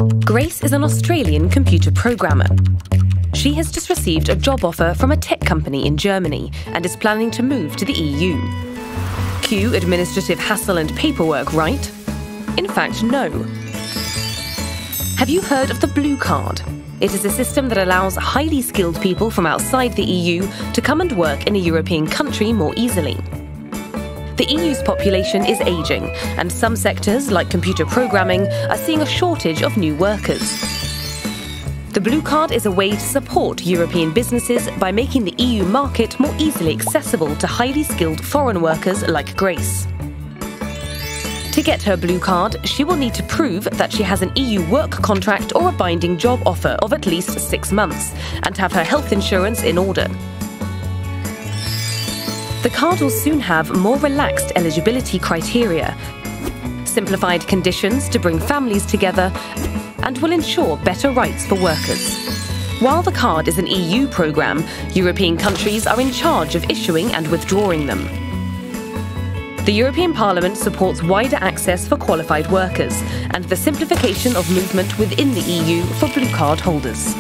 Grace is an Australian computer programmer. She has just received a job offer from a tech company in Germany and is planning to move to the EU. Cue administrative hassle and paperwork, right? In fact, no. Have you heard of the Blue Card? It is a system that allows highly skilled people from outside the EU to come and work in a European country more easily. The EU's population is ageing, and some sectors, like computer programming, are seeing a shortage of new workers. The Blue Card is a way to support European businesses by making the EU market more easily accessible to highly skilled foreign workers like Grace. To get her Blue Card, she will need to prove that she has an EU work contract or a binding job offer of at least 6 months, and have her health insurance in order. The card will soon have more relaxed eligibility criteria, simplified conditions to bring families together, and will ensure better rights for workers. While the card is an EU programme, European countries are in charge of issuing and withdrawing them. The European Parliament supports wider access for qualified workers and the simplification of movement within the EU for Blue Card holders.